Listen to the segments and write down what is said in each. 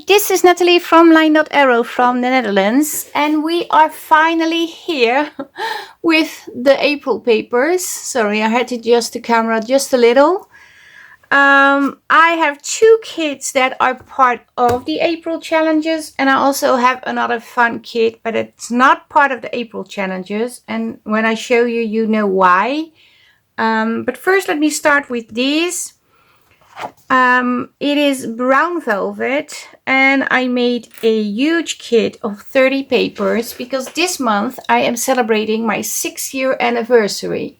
this is Natalie from LineDotArrow from the Netherlands, and we are finally here with the April papers. Sorry, I had to adjust the camera just a little. I have two kids that are part of the April challenges, and I also have another fun kid, but it's not part of the April challenges, and when I show you, you know why. But first let me start with these. It is brown velvet, and I made a huge kit of 30 papers because this month I am celebrating my 6-year anniversary.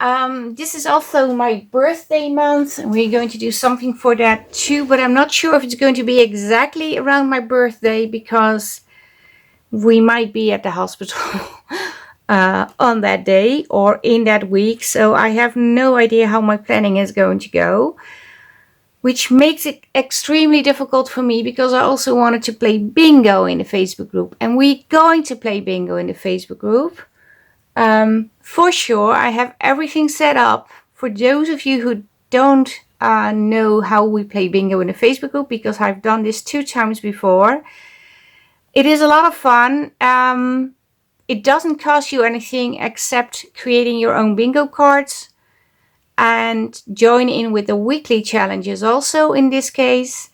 This is also my birthday month, and we're going to do something for that too, but I'm not sure if it's going to be exactly around my birthday because we might be at the hospital on that day or in that week, so I have no idea how my planning is going to go. Which makes it extremely difficult for me because I also wanted to play bingo in the Facebook group. And we're going to play bingo in the Facebook group. For sure, I have everything set up. For those of you who don't know how we play bingo in the Facebook group, because I've done this 2 times before. It is a lot of fun. It doesn't cost you anything except creating your own bingo cards. And join in with the weekly challenges also in this case.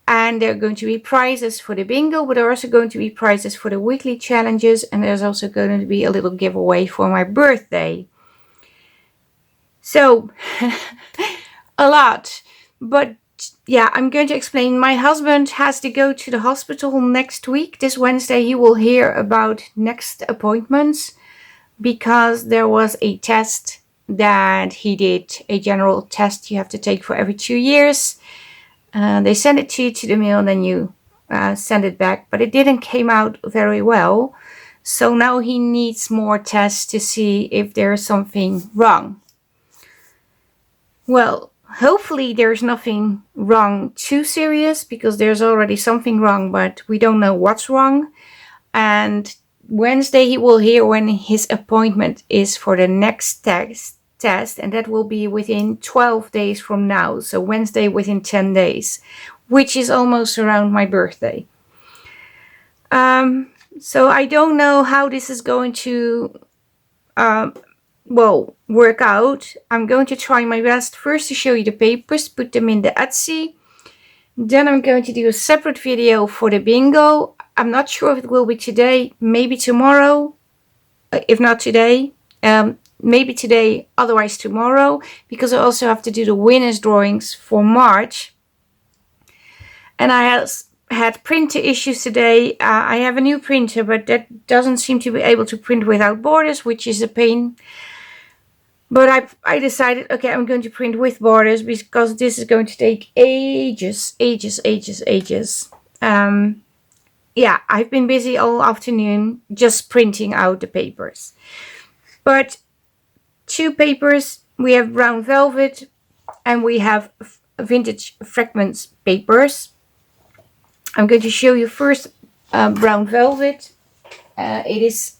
And there are going to be prizes for the bingo, but there are also going to be prizes for the weekly challenges. And there's also going to be a little giveaway for my birthday. So, a lot. But yeah, I'm going to explain. My husband has to go to the hospital next week. This Wednesday he will hear about next appointments because there was a test that he did, a general test you have to take for every 2 years. They send it to you to the mail and then you send it back, but it didn't came out very well. So now he needs more tests to see if there's something wrong. Well, hopefully there's nothing wrong too serious because there's already something wrong, but we don't know what's wrong. And Wednesday he will hear when his appointment is for the next test, and that will be within 12 days from now. So Wednesday within 10 days, which is almost around my birthday. So I don't know how this is going to work out. I'm going to try my best first to show you the papers, put them in the Etsy. Then I'm going to do a separate video for the bingo. I'm not sure if it will be today, maybe tomorrow. If not today, maybe today, otherwise tomorrow. Because I also have to do the winners drawings for March. And I had printer issues today. I have a new printer, but that doesn't seem to be able to print without borders, which is a pain. But I decided, okay, I'm going to print with borders because this is going to take ages. Yeah, I've been busy all afternoon just printing out the papers. But 2 papers, we have brown velvet and we have vintage fragments papers. I'm going to show you first brown velvet. It is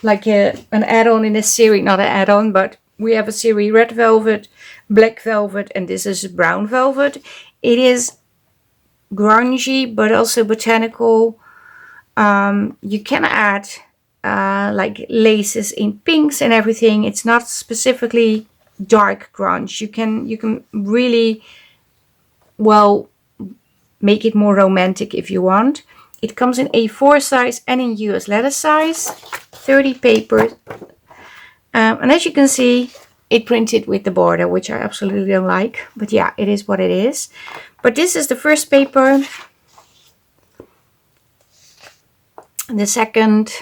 like an add-on in a series, not an add-on, but we have a series red velvet, black velvet, and this is brown velvet. It is grungy, but also botanical. You can add like laces in pinks and everything. It's not specifically dark grunge. You can really, well, make it more romantic if you want. It comes in A4 size and in US letter size, 30 papers. And as you can see, it printed with the border, which I absolutely don't like. But yeah, it is what it is. But this is the first paper. The second,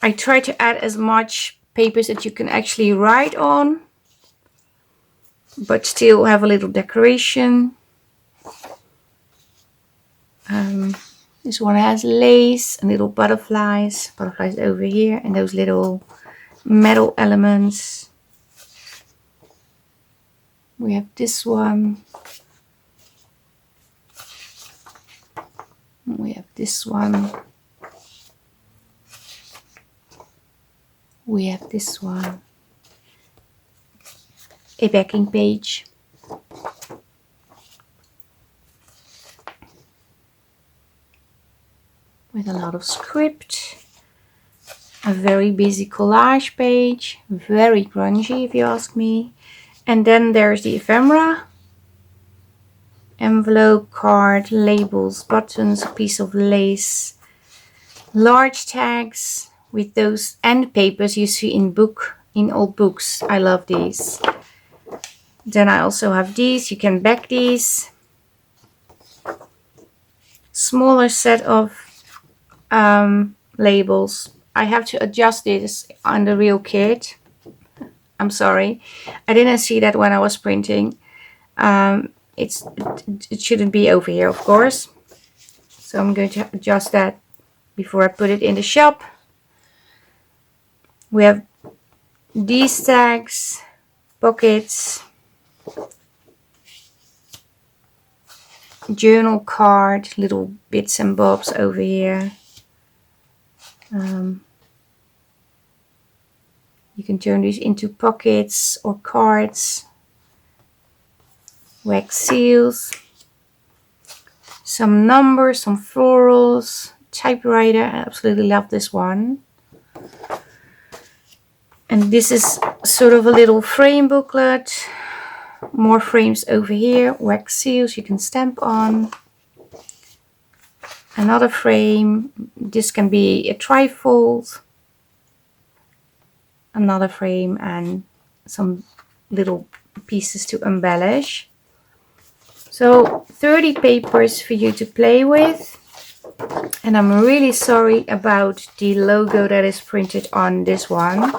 I try to add as much papers that you can actually write on, but still have a little decoration. This one has lace and little butterflies over here, and those little metal elements. We have this one. We have this one. We have this one. A backing page. with a lot of script. A very busy collage page, very grungy if you ask me. And then there's the ephemera. Envelope, card, labels, buttons, a piece of lace, large tags with those end papers you see in old books. I love these. Then I also have these. You can back these. Smaller set of labels. I have to adjust this on the real kit. I'm sorry. I didn't see that when I was printing. It shouldn't be over here, of course. So I'm going to adjust that before I put it in the shop. We have these tags, pockets, journal card, little bits and bobs over here. You can turn these into pockets or cards. Wax seals. Some numbers, some florals. Typewriter, I absolutely love this one. And this is sort of a little frame booklet. More frames over here. Wax seals you can stamp on. Another frame. This can be a trifold. Another frame and some little pieces to embellish. So 30 papers for you to play with. And I'm really sorry about the logo that is printed on this one.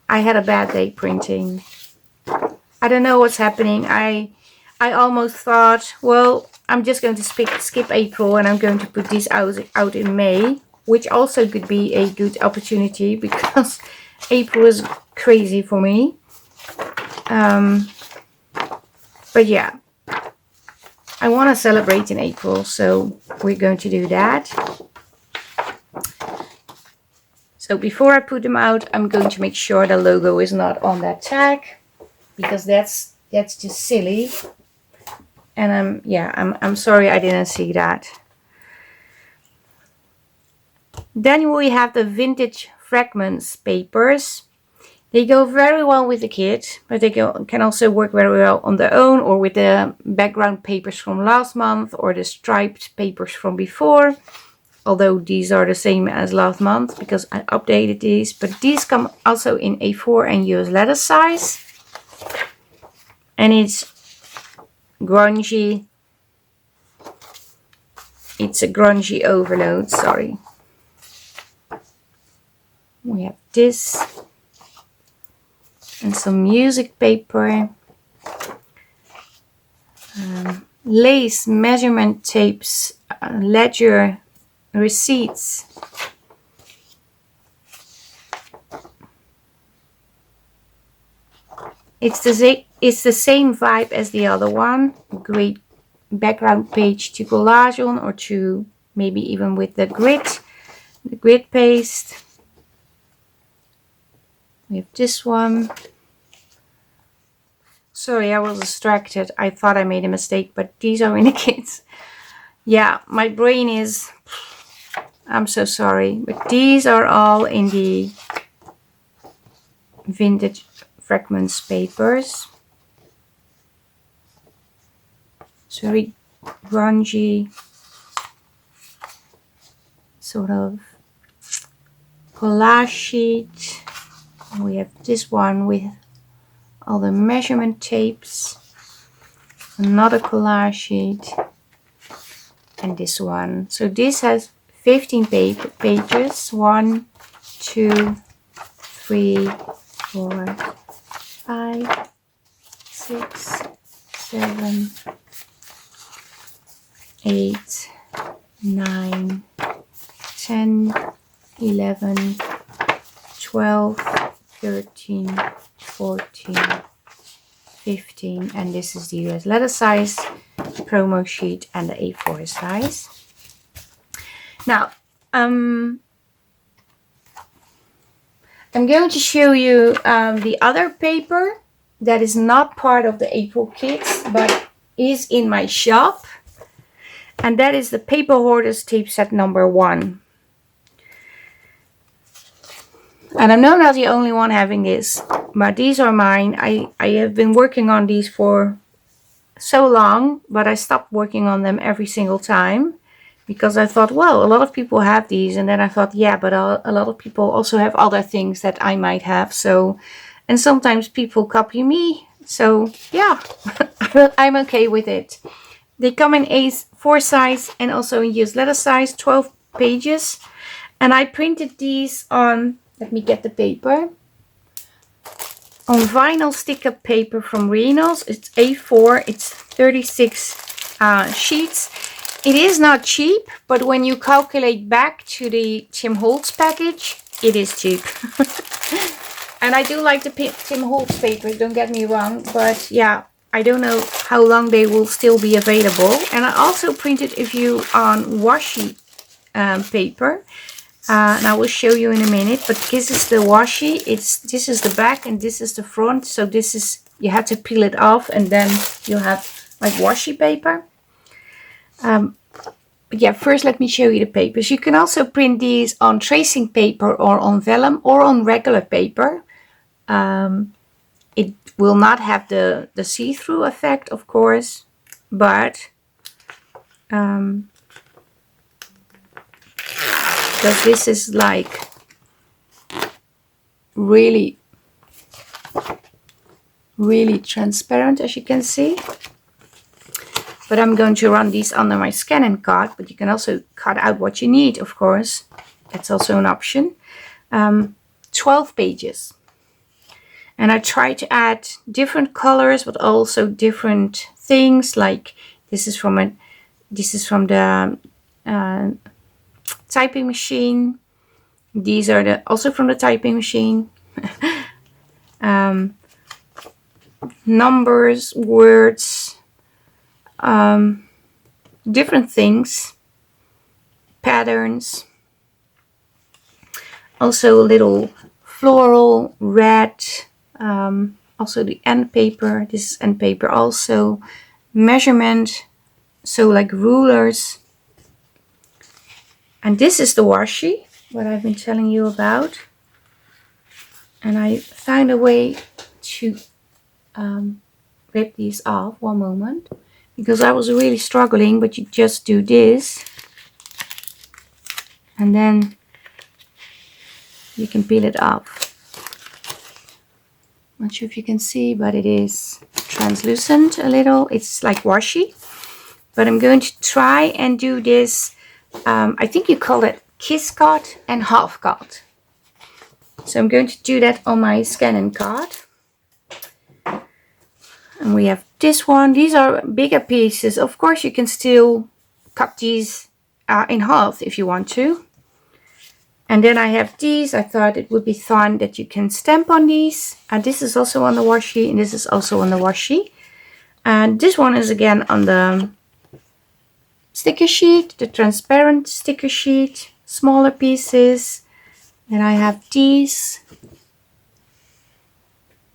I had a bad day printing. I don't know what's happening. I almost thought, well, I'm just going to skip April and I'm going to put these out in May. Which also could be a good opportunity because April is crazy for me. But yeah, I want to celebrate in April, so we're going to do that. So before I put them out, I'm going to make sure the logo is not on that tag because that's just silly. And I'm sorry I didn't see that. Then we have the vintage fragments papers. They go very well with the kit, but they can also work very well on their own or with the background papers from last month or the striped papers from before. Although these are the same as last month because I updated these. But these come also in A4 and US letter size. And it's grungy. It's a grungy overload, sorry. We have this and some music paper, lace, measurement tapes, ledger, receipts. It's the same vibe as the other one. Great background page to collage on or to maybe even with the grid paste. We have this one. Sorry, I was distracted. I thought I made a mistake, but these are in the kits. Yeah, my brain is... I'm so sorry. But these are all in the vintage fragments papers. It's very grungy. Sort of collage sheet. We have this one with all the measurement tapes, another collage sheet, and this one. So this has 15 pages. 1, 2, 3, 4, 5, 6, 7, 8, 9, 10, 11, 12, 13, 14, 15, and this is the US letter size, promo sheet, and the A4 size. Now, I'm going to show you the other paper that is not part of the April kit, but is in my shop. And that is the Paper Hoarders tape set number 1. And I'm not the only one having this, but these are mine. I have been working on these for so long, but I stopped working on them every single time because I thought, well, a lot of people have these. And then I thought, yeah, but a lot of people also have other things that I might have. So, and sometimes people copy me. So yeah, I'm okay with it. They come in A4 size and also in used letter size, 12 pages. And I printed these on, let me get the paper, on vinyl sticker paper from Reynolds. It's A4, it's 36 sheets. It is not cheap, but when you calculate back to the Tim Holtz package, it is cheap. And I do like the Tim Holtz papers, don't get me wrong, but yeah, I don't know how long they will still be available. And I also printed a few on washi paper. And I will show you in a minute, but this is the washi. This is the back and this is the front. So this is, you have to peel it off and then you have like washi paper. But yeah, first let me show you the papers. You can also print these on tracing paper or on vellum or on regular paper. It will not have the see-through effect, of course, but because this is like really transparent, as you can see. But I'm going to run these under my scan and cut, but you can also cut out what you need, of course. That's also an option. 12 pages. And I try to add different colors, but also different things. Like this is from the typing machine. These are also from the typing machine. Numbers, words, different things, patterns. Also a little floral, red. Also the end paper. This is end paper also. Measurement. So like rulers. And this is the washi, what I've been telling you about. And I found a way to rip these off. One moment. Because I was really struggling, but you just do this. And then you can peel it off. Not sure if you can see, but it is translucent a little. It's like washi. But I'm going to try and do this. I think you call it kiss cut and half cut. So I'm going to do that on my scan and cut. And we have this one. These are bigger pieces. Of course, you can still cut these in half if you want to. And then I have these. I thought it would be fun that you can stamp on these. And this is also on the washi. And this is also on the washi. And this one is again on the sticker sheet. The transparent sticker sheet. Smaller pieces. And I have these.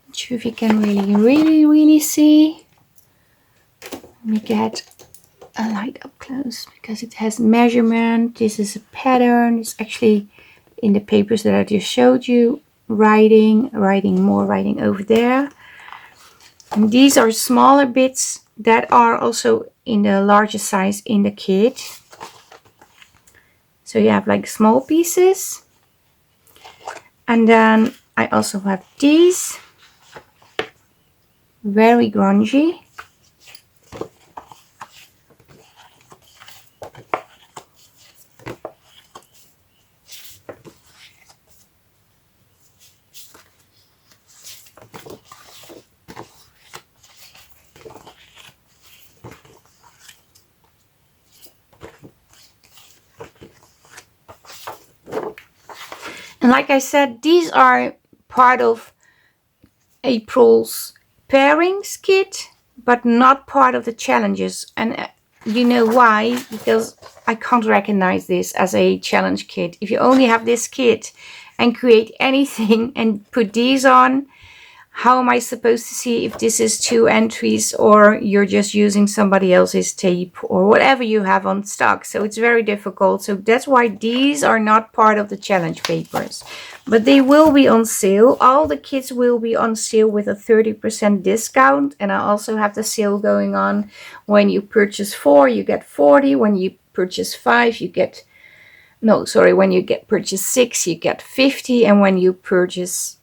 Not sure if you can really see. Let me get a light up close because it has measurement. This is a pattern. It's actually in the papers that I just showed you. Writing over there. And these are smaller bits that are also in the larger size in the kit. So you have like small pieces. And then I also have these. Very grungy. And like I said, these are part of April's pairings kit, but not part of the challenges. And you know why? Because I can't recognize this as a challenge kit. If you only have this kit and create anything and put these on, how am I supposed to see if this is 2 entries or you're just using somebody else's tape or whatever you have on stock? So it's very difficult. So that's why these are not part of the challenge papers, but they will be on sale. All the kits will be on sale with a 30% discount. And I also have the sale going on. When you purchase 4, you get 40. When you purchase 5, you get, no, sorry, when you purchase 6, you get 50. And when you purchase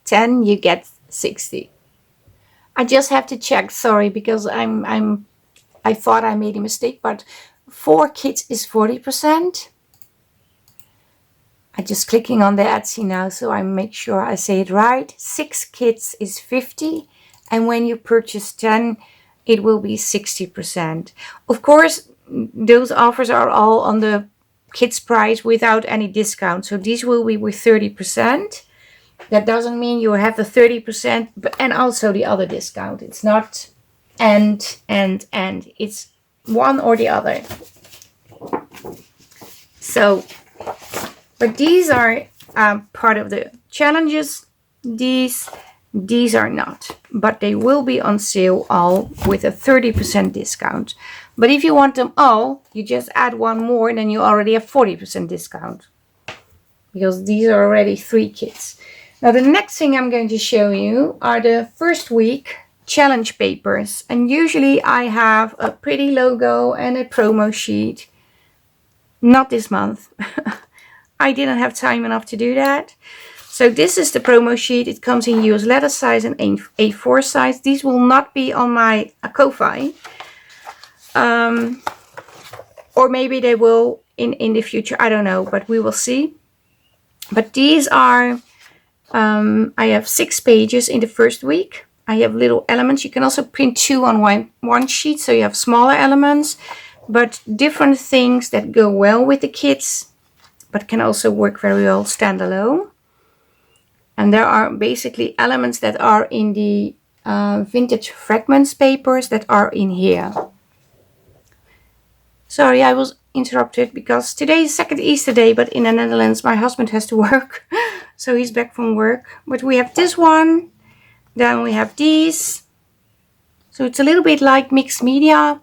10, you get 60. I just have to check, sorry, because I thought I made a mistake, but 4 kits is 40%. I'm just clicking on the Etsy now, so I make sure I say it right. 6 kits is 50, and when you purchase 10, it will be 60%. Of course, those offers are all on the kits price without any discount, so these will be with 30%. That doesn't mean you have the 30% and also the other discount. It's not and. It's one or the other. So, but these are part of the challenges. These are not. But they will be on sale all with a 30% discount. But if you want them all, you just add one more and then you already have 40% discount. Because these are already 3 kits. Now the next thing I'm going to show you are the first week challenge papers. And usually I have a pretty logo and a promo sheet. Not this month. I didn't have time enough to do that. So this is the promo sheet. It comes in US letter size and A4 size. These will not be on my Ko-fi. Or maybe they will in the future. I don't know, but we will see. But these are... I have 6 pages in the first week. I have little elements. You can also print 2 on one sheet, so you have smaller elements, but different things that go well with the kits, but can also work very well standalone. And there are basically elements that are in the vintage fragments papers that are in here. Sorry, I was interrupted because today is second Easter day, but in the Netherlands my husband has to work. So he's back from work. But we have this one. Then we have these. So it's a little bit like mixed media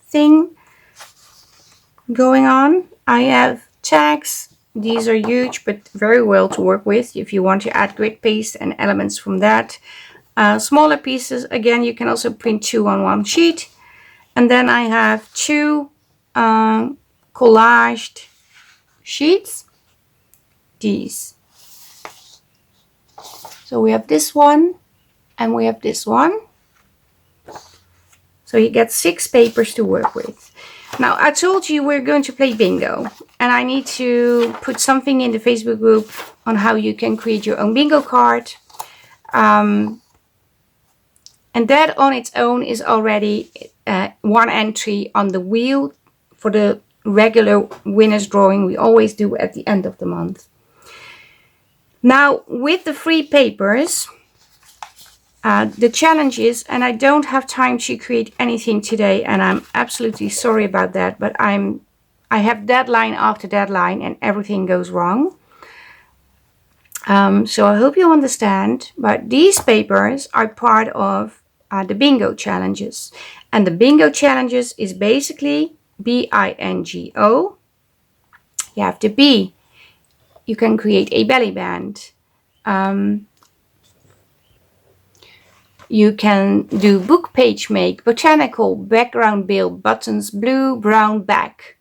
thing going on. I have tags. These are huge, but very well to work with if you want to add grid paste and elements from that. Smaller pieces. Again, you can also print 2 on one sheet. And then I have 2 collaged sheets. These. So we have this one and we have this one. So you get 6 papers to work with. Now I told you we're going to play bingo, and I need to put something in the Facebook group on how you can create your own bingo card. And that on its own is already 1 entry on the wheel for the regular winners drawing we always do at the end of the month. Now with the free papers, the challenge is, and I don't have time to create anything today, and I'm absolutely sorry about that, but I have deadline after deadline and everything goes wrong. So I hope you understand, but these papers are part of the bingo challenges. And the bingo challenges is basically B-I-N-G-O. You have the B. You can create a belly band. You can do book page make, botanical, background bill, buttons, blue, brown, back.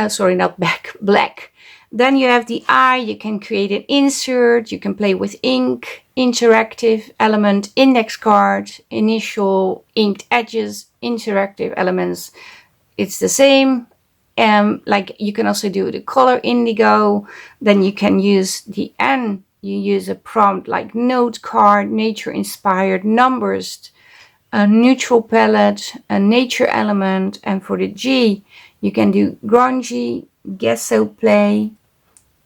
Sorry, not back, black. Then you have the I. You can create an insert. You can play with ink, interactive element, index card, initial, inked edges, interactive elements. It's the same. Like you can also do the color indigo. Then you can use the N. You use a prompt like note card, nature inspired, numbers, a neutral palette, a nature element. And for the G, you can do grungy, gesso play,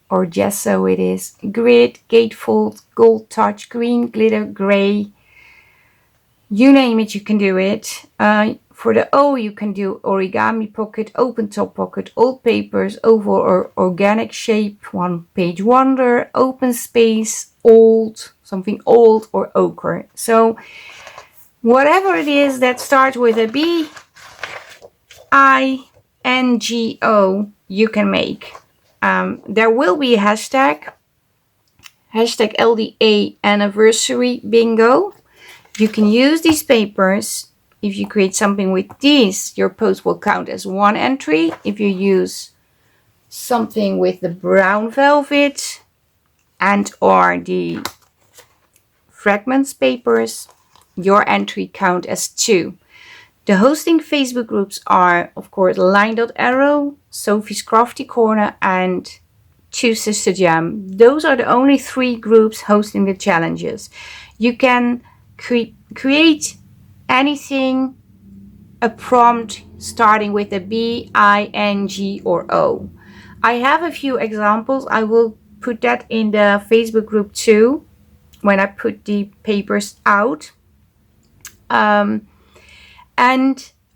or gesso it is, grid, gatefold, gold touch, green, glitter, gray. You name it, you can do it. For the O, you can do origami pocket, open top pocket, old papers, oval or organic shape, one page wonder, open space, old, something old, or ochre. So whatever it is that starts with a B, I, N, G, O, you can make. There will be a hashtag LDA anniversary bingo. You can use these papers. If you create something with these, your post will count as one entry. If you use something with the brown velvet and or the fragments papers, your entry count as 2. The hosting Facebook groups are, of course, LineDotArrow, Sophie's Crafty Corner, and Two Sister Jam. Those are the only 3 groups hosting the challenges. You can create anything, a prompt starting with a B, I, N, G, or O. I have a few examples. I will put that in the Facebook group too when I put the papers out. And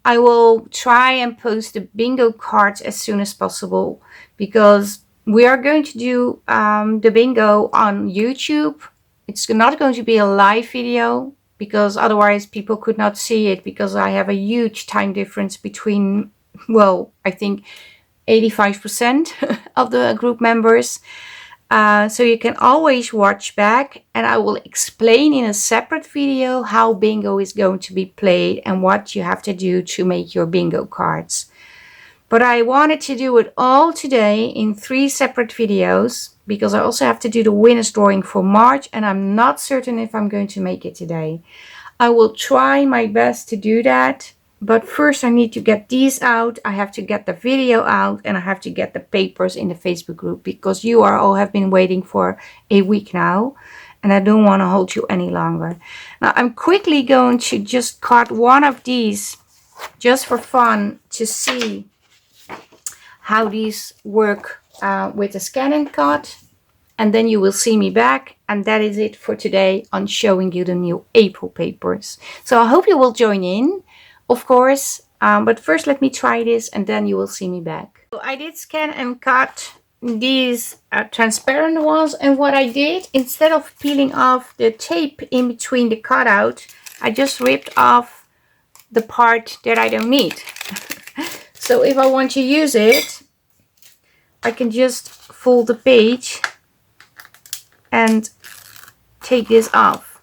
I will try and post the bingo cards as soon as possible, because we are going to do the bingo on YouTube. It's not going to be a live video, because otherwise people could not see it, because I have a huge time difference between, well, I think 85% of the group members. So you can always watch back, and I will explain in a separate video how bingo is going to be played and what you have to do to make your bingo cards. But I wanted to do it all today in 3 separate videos, because I also have to do the winners drawing for March, and I'm not certain if I'm going to make it today. I will try my best to do that. But first I need to get these out, I have to get the video out, and I have to get the papers in the Facebook group, because you all have been waiting for a week now, and I don't want to hold you any longer. Now I'm quickly going to just cut one of these just for fun to see how these work with the scan and cut, and then you will see me back, and that is it for today on showing you the new April papers. So I hope you will join in. Of course, but first let me try this and then you will see me back. So I did scan and cut these transparent ones, and what I did, instead of peeling off the tape in between the cutout, I just ripped off the part that I don't need. So if I want to use it, I can just fold the page and take this off.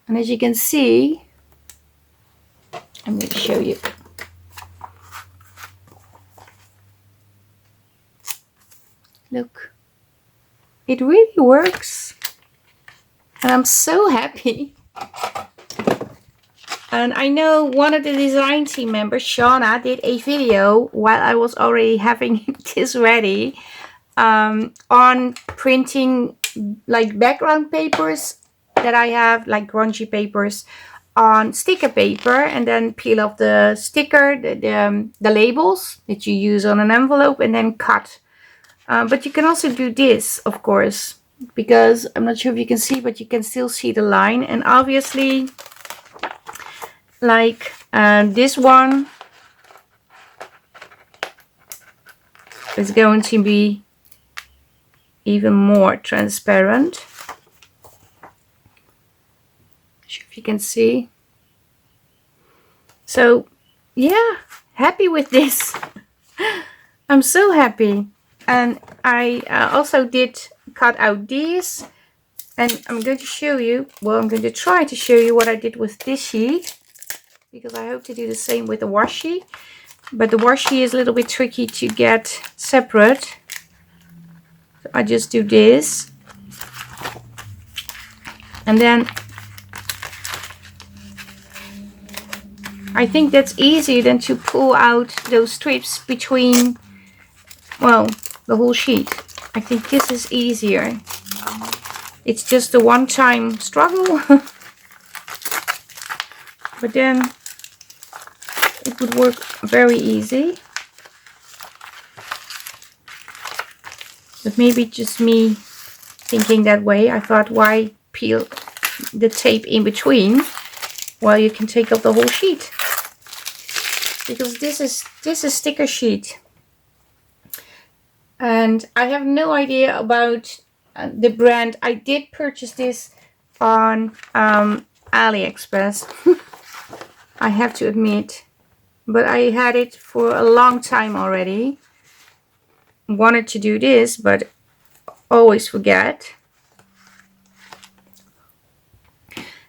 And as you can see, I'm going to show you. Look, it really works, and I'm so happy. And I know one of the design team members, Shauna, did a video while I was already having this ready on printing like background papers that I have, like grungy papers, on sticker paper, and then peel off the sticker, the labels that you use on an envelope, and then cut. But you can also do this, of course, because I'm not sure if you can see, but you can still see the line. And obviously, like this one is going to be even more transparent. If you can see. So yeah, happy with this. I'm so happy. And I also did cut out these, and I'm going to show you, well, I'm going to try to show you what I did with this sheet, because I hope to do the same with the washi, but the washi is a little bit tricky to get separate. So I just do this, and then I think that's easier than to pull out those strips between, well, the whole sheet. I think this is easier. It's just a one-time struggle. But then it would work very easy. But maybe just me thinking that way. I thought, why peel the tape in between? well, you can take up the whole sheet, because this is sticker sheet. And I have no idea about the brand. I did purchase this on AliExpress. I have to admit, but I had it for a long time already. Wanted to do this, but always forget.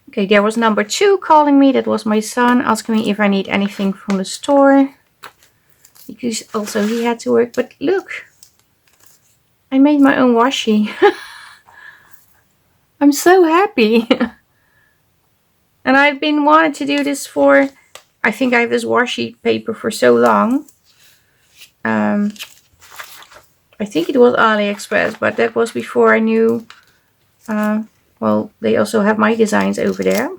Okay, there was number 2 calling me. That was my son asking me if I need anything from the store, because also he had to work. But look, I made my own washi. I'm so happy. And I've been wanting to do this for, I think I have this washi paper for so long. I think it was AliExpress, but that was before I knew. Well, they also have my designs over there,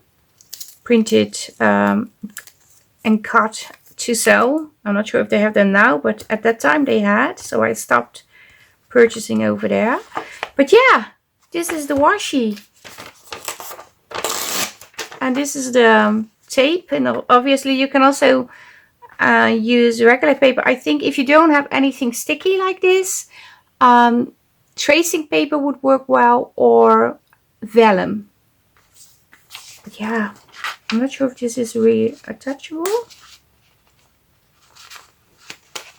printed and cut to sell. I'm not sure if they have them now, but at that time they had, so I stopped purchasing over there. But yeah, this is the washi, and this is the tape, and obviously you can also use regular paper. I think if you don't have anything sticky like this, tracing paper would work well, or vellum. But yeah, I'm not sure if this is really attachable.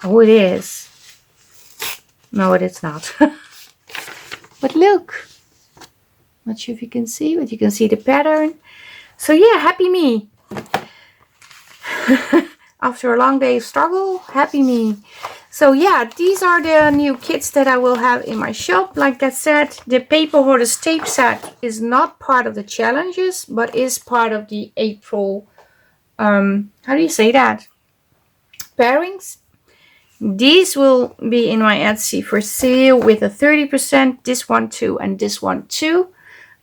Oh, it is. No, it is not. But look, not sure if you can see, but you can see the pattern. So yeah, happy me. After a long day of struggle, happy me. So yeah, these are the new kits that I will have in my shop. Like I said, the Paper Hoarders tape set is not part of the challenges, but is part of the April, how do you say that? Pairings. These will be in my Etsy for sale with a 30%, this one too, and this one too.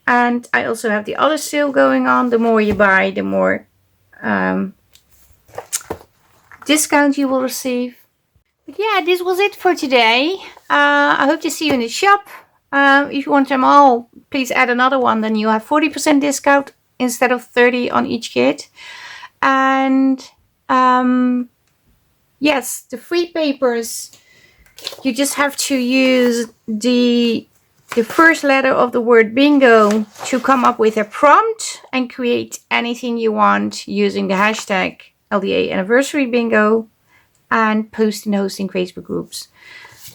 And I also have the other sale going on. The more you buy, the more discount you will receive. But yeah, this was it for today. I hope to see you in the shop. If you want them all, please add another one. Then you have 40% discount instead of 30 on each kit. And yes, the free papers, you just have to use the first letter of the word bingo to come up with a prompt and create anything you want using the hashtag LDA anniversary bingo, and post in the hosting Facebook groups.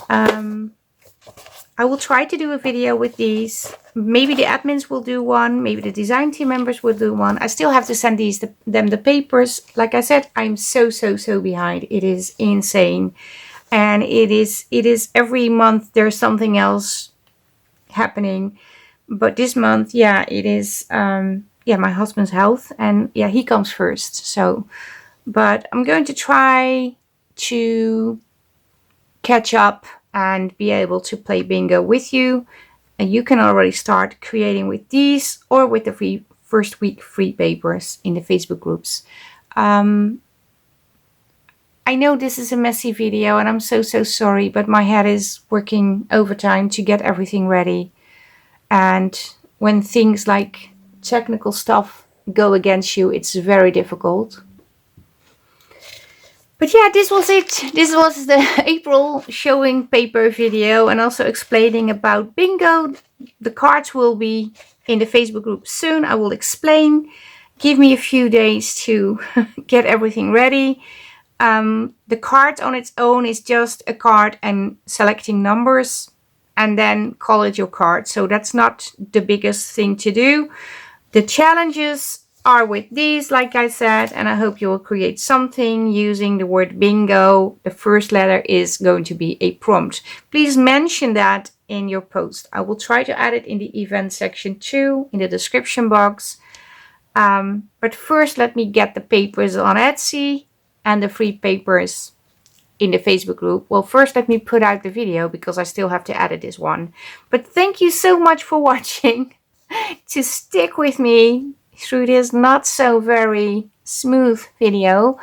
I will try to do a video with these. Maybe the admins will do one. Maybe the design team members will do one. I still have to send them the papers. Like I said, I'm so behind. It is insane. And it is every month there's something else happening. But this month, yeah, it is my husband's health, and yeah, he comes first. So, but I'm going to try to catch up and be able to play bingo with you. And you can already start creating with these or with the first week free papers in the Facebook groups. I know this is a messy video and I'm so sorry, but my head is working overtime to get everything ready. And when things like technical stuff go against you, it's very difficult. But yeah, this was it. This was the April showing paper video and also explaining about bingo. The cards will be in the Facebook group soon. I will explain. Give me a few days to get everything ready. The card on its own is just a card and selecting numbers and then call it your card. So that's not the biggest thing to do. The challenges are with these, like I said, and I hope you will create something using the word bingo. The first letter is going to be a prompt. Please mention that in your post. I will try to add it in the event section too, in the description box. But first, let me get the papers on Etsy and the free papers in the Facebook group. Well, first let me put out the video because I still have to edit this one. But thank you so much for watching, to stick with me through this not so very smooth video.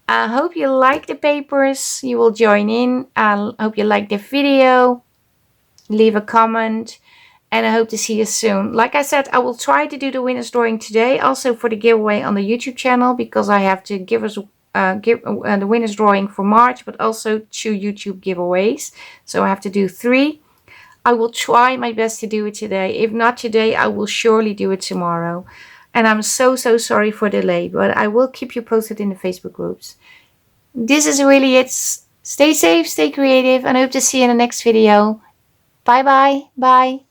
I hope you like the papers. You will join in. I hope you like the video. Leave a comment and I hope to see you soon. Like I said, I will try to do the winner's drawing today, also for the giveaway on the YouTube channel, because I have to give the winner's drawing for March, but also 2 YouTube giveaways. So I have to do 3. I will try my best to do it today. If not today, I will surely do it tomorrow. And I'm so sorry for the delay, but I will keep you posted in the Facebook groups. This is really it. Stay safe, stay creative, and I hope to see you in the next video. Bye bye. Bye.